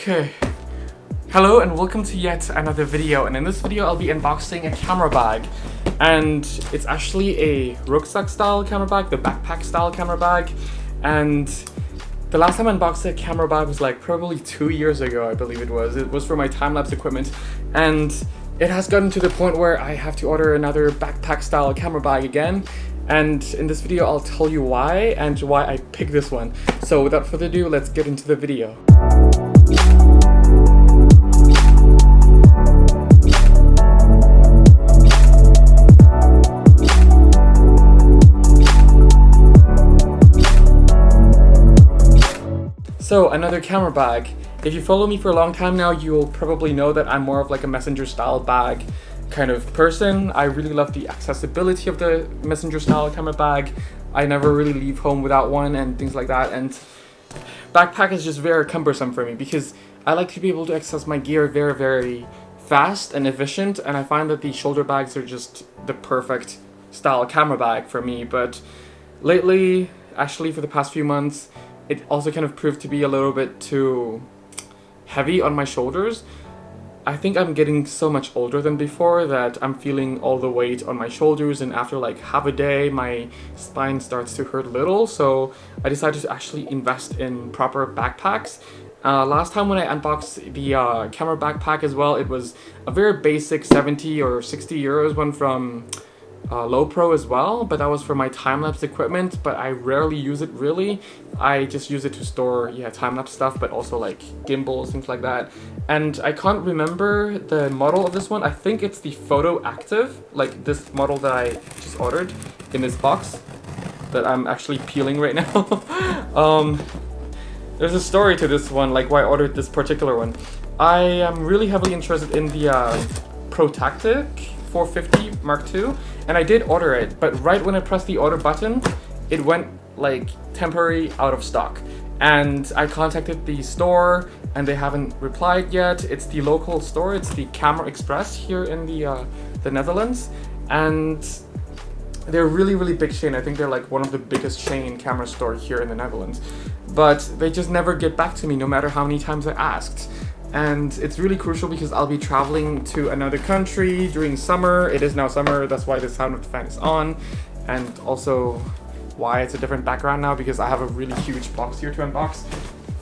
Okay, hello and welcome to yet another video, and in this video I'll be unboxing a camera bag, and it's actually a rucksack style camera bag, the backpack style camera bag. And the last time I unboxed a camera bag was like probably 2 years ago, I believe it was. It was for my time-lapse equipment, and it has gotten to the point where I have to order another backpack style camera bag again. And in this video I'll tell you why and why I picked this one. So without further ado, let's get into the video. So another camera bag. If you follow me for a long time now, you'll probably know that I'm more of like a messenger style bag kind of person. I really love the accessibility of the messenger style camera bag. I never really leave home without one and things like that. And backpack is just very cumbersome for me because I like to be able to access my gear very fast and efficient, and I find that the shoulder bags are just the perfect style camera bag for me. But lately, actually for the past few months, it also kind of proved to be a little bit too heavy on my shoulders. I think I'm getting so much older than before that I'm feeling all the weight on my shoulders, and after like half a day my spine starts to hurt a little, so I decided to actually invest in proper backpacks. Last time when I unboxed the camera backpack as well, it was a very basic 70 or 60 euros one from Lowepro as well, but that was for my time-lapse equipment, but I rarely use it really. I just use it to store time-lapse stuff, but also like gimbals, things like that. And I can't remember the model of this one. I think it's the Photo Active, like this model that I just ordered in this box that I'm actually peeling right now. There's a story to this one, like why I ordered this particular one. I am really heavily interested in the Practicality 450 Mark II, and I did order it, but right when I pressed the order button, it went like temporary out of stock. And I contacted the store and they haven't replied yet. It's the local store, it's the Camera Express here in the Netherlands, and they're really big chain. I think they're like one of the biggest chain camera store here in the Netherlands, but they just never get back to me no matter how many times I asked. And it's really crucial because I'll be traveling to another country during summer. It is now summer, that's why the sound of the fan is on, and also why it's a different background now, because I have a really huge box here to unbox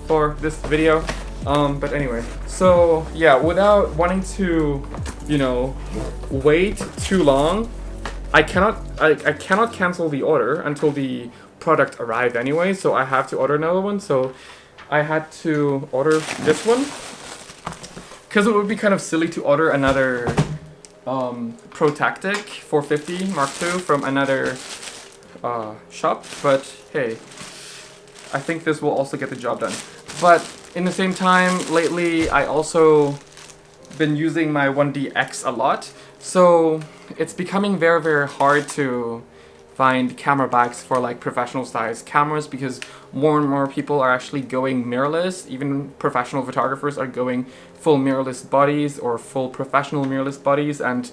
for this video. But anyway, so yeah, without wanting to, wait too long, I cannot cancel the order until the product arrived anyway, so I have to order another one. So I had to order this one, because it would be kind of silly to order another Practicality 450 Mark II from another shop, but hey, I think this will also get the job done. But in the same time, lately I also been using my 1DX a lot, so it's becoming very hard to find camera bags for like professional size cameras, because more and more people are actually going mirrorless. Even professional photographers are going full mirrorless bodies or full professional mirrorless bodies, and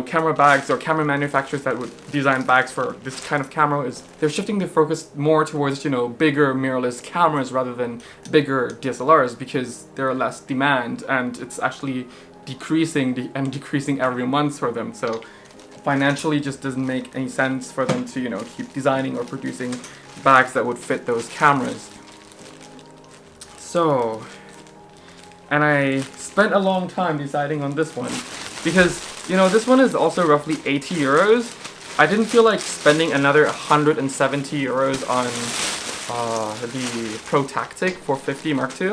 camera bags or camera manufacturers that would design bags for this kind of camera, they're shifting their focus more towards bigger mirrorless cameras rather than bigger DSLRs, because there are less demand and it's actually decreasing every month for them. So financially just doesn't make any sense for them to keep designing or producing bags that would fit those cameras. So, and I spent a long time deciding on this one because this one is also roughly 80 euros. I didn't feel like spending another 170 euros on the Practicality 450 Mark II,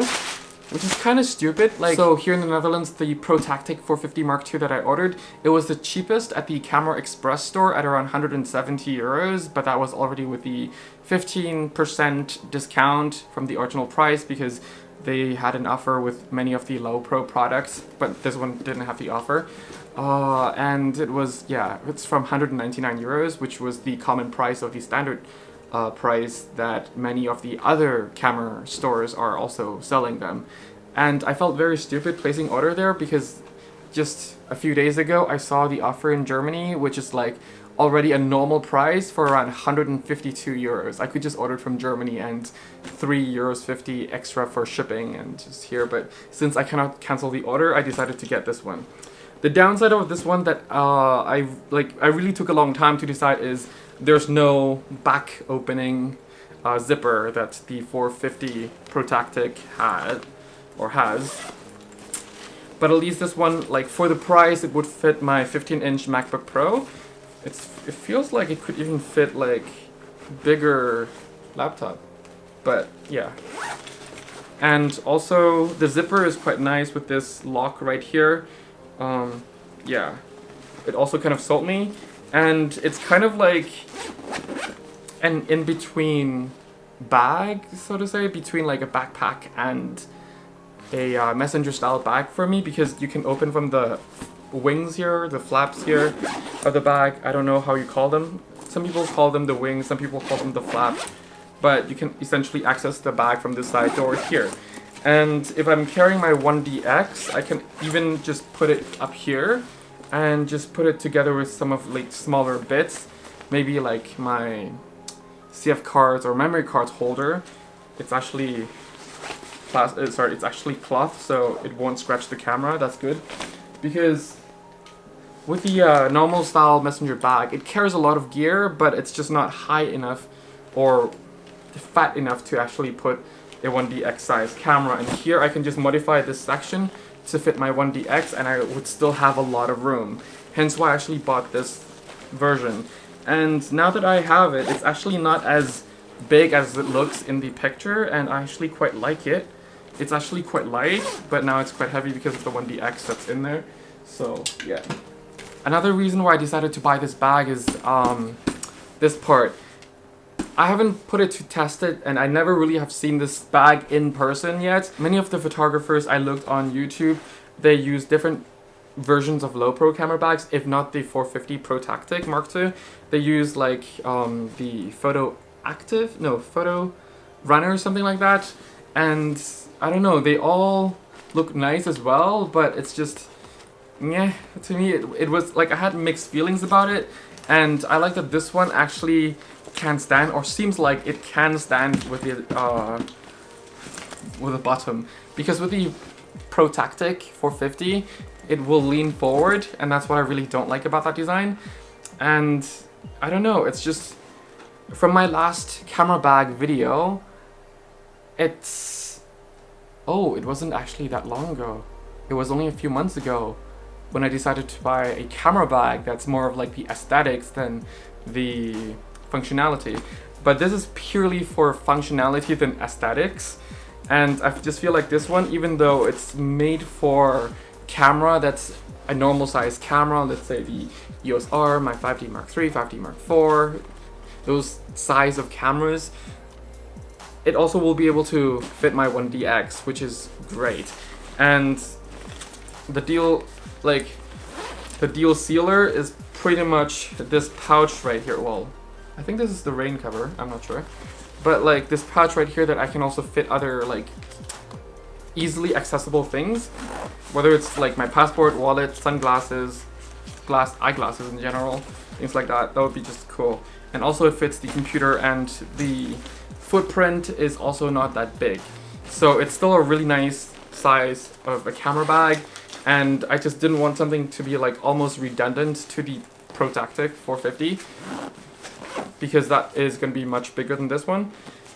which is kind of stupid. So here in the Netherlands, the Practicality 450 Mark II that I ordered, it was the cheapest at the Camera Express store at around 170 euros, but that was already with the 15% discount from the original price, because they had an offer with many of the Lowepro products, but this one didn't have the offer. And it was, it's from 199 euros, which was the common price of the standard price that many of the other camera stores are also selling them. And I felt very stupid placing order there, because just a few days ago I saw the offer in Germany, which is like already a normal price for around 152 euros. I could just order it from Germany and 3.50 euros extra for shipping and just here, but since I cannot cancel the order, I decided to get this one. The downside of this one that I really took a long time to decide is there's no back opening zipper that the 450 Practicality had or has. But at least this one, like for the price, it would fit my 15-inch MacBook Pro. It feels like it could even fit like bigger laptop, but yeah. And also the zipper is quite nice with this lock right here. Yeah, it also kind of sold me, and it's kind of like an in-between bag, so to say, between like a backpack and a messenger style bag for me, because you can open from the wings here, the flaps here of the bag. I don't know how you call them. Some people call them the wings, some people call them the flap, but you can essentially access the bag from this side door here. And if I'm carrying my 1DX, I can even just put it up here and just put it together with some of like smaller bits, maybe like my CF cards or memory cards holder. It's actually it's actually cloth, so it won't scratch the camera. That's good, because with the normal style messenger bag, it carries a lot of gear, but it's just not high enough or fat enough to actually put a 1DX size camera. And here I can just modify this section to fit my 1DX and I would still have a lot of room. Hence why I actually bought this version. And now that I have it, it's actually not as big as it looks in the picture, and I actually quite like it. It's actually quite light, but now it's quite heavy because of the 1DX that's in there. So yeah. Another reason why I decided to buy this bag is this part. I haven't put it to test it, and I never really have seen this bag in person yet. Many of the photographers I looked on YouTube, they use different versions of Lowepro camera bags, if not the 450 Practicality Mark II. They use like the Photo Runner or something like that. And I don't know, they all look nice as well, but it's just, yeah, to me it was like I had mixed feelings about it. And I like that this one actually can stand, or seems like it can stand with the bottom, because with the Practicality 450 it will lean forward, and that's what I really don't like about that design. And I don't know, it's just from my last camera bag video, it wasn't actually that long ago. It was only a few months ago when I decided to buy a camera bag that's more of like the aesthetics than the functionality. But this is purely for functionality than aesthetics, and I just feel like this one, even though it's made for camera that's a normal size camera, let's say the EOS R, my 5D Mark III, 5D Mark IV, those size of cameras, it also will be able to fit my 1DX, which is great. And the deal sealer is pretty much this pouch right here. Well, I think this is the rain cover, I'm not sure. But like this pouch right here that I can also fit other like easily accessible things. Whether it's like my passport, wallet, sunglasses, eyeglasses in general, things like that. That would be just cool. And also it fits the computer, and the footprint is also not that big. So it's still a really nice size of a camera bag. And I just didn't want something to be like almost redundant to the Practicality 450, because that is going to be much bigger than this one.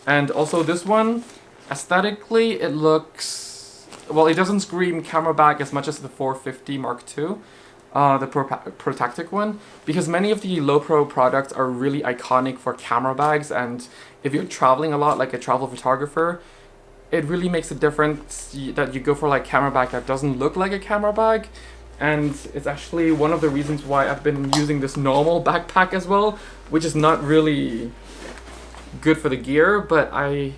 And also this one, aesthetically, it looks, well, it doesn't scream camera bag as much as the 450 Mark II, the Practicality one, because many of the Lowepro products are really iconic for camera bags, and if you're traveling a lot like a travel photographer, it really makes a difference that you go for like camera bag that doesn't look like a camera bag. And it's actually one of the reasons why I've been using this normal backpack as well, which is not really good for the gear, but I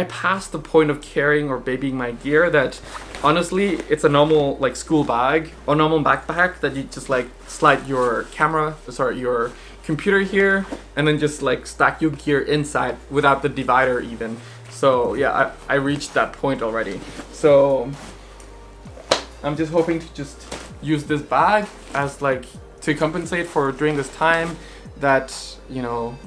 passed the point of carrying or babying my gear, that honestly it's a normal like school bag or normal backpack that you just like slide your your computer here and then just like stack your gear inside without the divider even. So yeah, I reached that point already. So I'm just hoping to just use this bag as like to to compensate for during this time that, you know,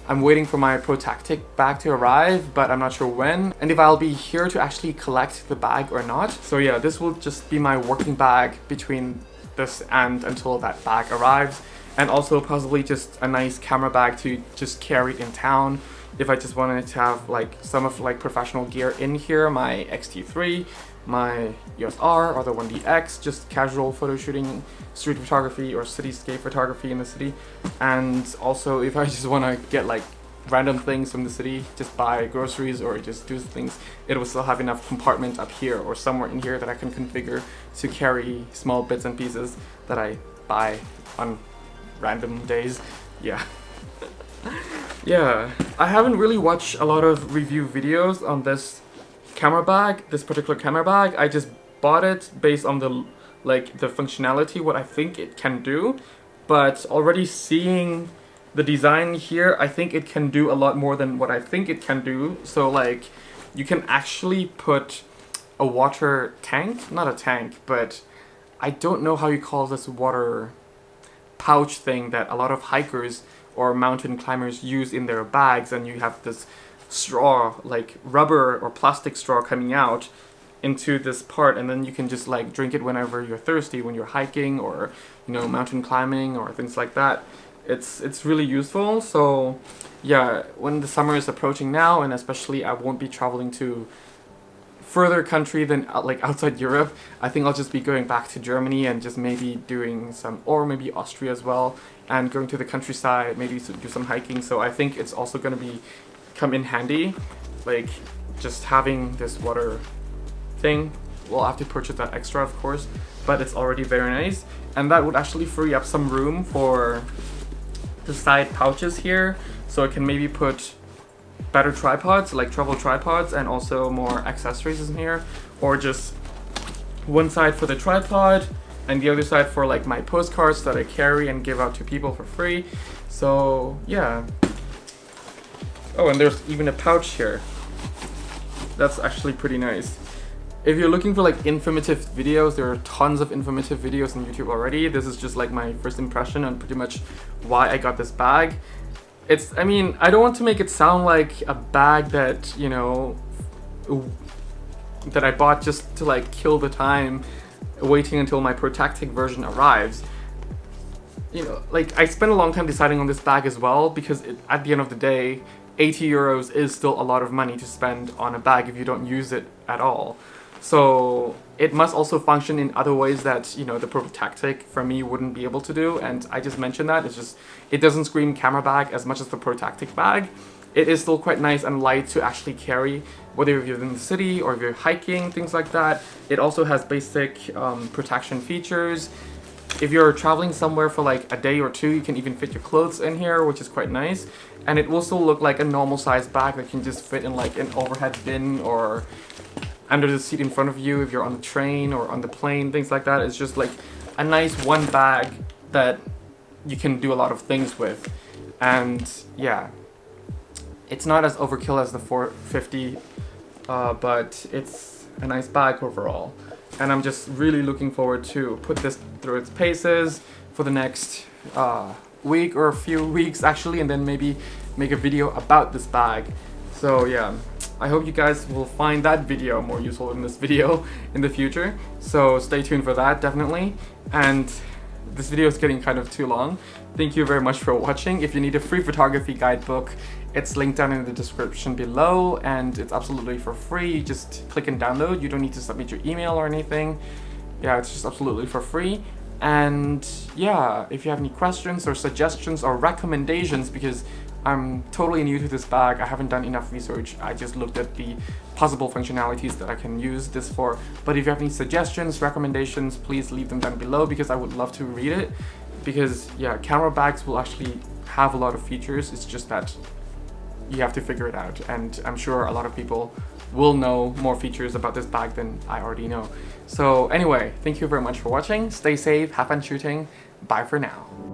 I'm waiting for my Practicality bag to arrive, but I'm not sure when, and if I'll be here to actually collect the bag or not. So yeah, this will just be my working bag between this and until that bag arrives, and also possibly just a nice camera bag to just carry in town if I just wanted to have like some of like professional gear in here, my X-T3, my EOS R or the 1DX, just casual photo shooting, street photography or cityscape photography in the city. And also if I just want to get like random things from the city, just buy groceries or just do things, it will still have enough compartment up here or somewhere in here that I can configure to carry small bits and pieces that I buy on random days. Yeah. Yeah, I haven't really watched a lot of review videos on this camera bag, this particular camera bag. I just bought it based on the functionality, what I think it can do, but already seeing the design here, I think it can do a lot more than what I think it can do. So like, you can actually put a water tank, not a tank, but I don't know how you call this water pouch thing that a lot of hikers or mountain climbers use in their bags, and you have this straw, like rubber or plastic straw coming out into this part, and then you can just like drink it whenever you're thirsty, when you're hiking or, you know, mountain climbing or things like that. It's really useful. So yeah, when the summer is approaching now, and especially I won't be traveling to further country than like outside Europe, I think I'll just be going back to Germany and just maybe doing some, or maybe Austria as well, and going to the countryside, maybe to do some hiking. So I think it's also going to come in handy, like just having this water thing. We'll have to purchase that extra, of course, but it's already very nice, and that would actually free up some room for the side pouches here, so I can maybe put better tripods, like travel tripods, and also more accessories in here, or just one side for the tripod and the other side for like my postcards that I carry and give out to people for free. So yeah. Oh, and there's even a pouch here. That's actually pretty nice. If you're looking for like informative videos, there are tons of informative videos on YouTube already. This is just like my first impression on pretty much why I got this bag. I mean, I don't want to make it sound like a bag that, you know, that I bought just to like kill the time waiting until my Practicality version arrives. You know, like I spent a long time deciding on this bag as well, because at the end of the day, 80 euros is still a lot of money to spend on a bag if you don't use it at all. So it must also function in other ways that, you know, the Practicality for me wouldn't be able to do, and I just mentioned that. It's just, it doesn't scream camera bag as much as the Practicality bag. It is still quite nice and light to actually carry, whether you're in the city or if you're hiking, things like that. It also has basic protection features. If you're traveling somewhere for like a day or two, you can even fit your clothes in here, which is quite nice. And it will still look like a normal sized bag that can just fit in like an overhead bin or under the seat in front of you if you're on the train or on the plane, things like that. It's just like a nice one bag that you can do a lot of things with. And yeah, it's not as overkill as the 450, but it's a nice bag overall. And I'm just really looking forward to put this through its paces for the next week or a few weeks actually, and then maybe make a video about this bag. So yeah, I hope you guys will find that video more useful than this video in the future. So stay tuned for that, definitely. And this video is getting kind of too long. Thank you very much for watching. If you need a free photography guidebook, it's linked down in the description below, and it's absolutely for free. You just click and download. You don't need to submit your email or anything. Yeah, it's just absolutely for free. And yeah, if you have any questions or suggestions or recommendations, because I'm totally new to this bag, I haven't done enough research. I just looked at the possible functionalities that I can use this for. But if you have any suggestions, recommendations, please leave them down below, because I would love to read it. Because yeah, camera bags will actually have a lot of features. It's just that you have to figure it out, and I'm sure a lot of people will know more features about this bag than I already know. So anyway, thank you very much for watching. Stay safe, have fun shooting. Bye for now.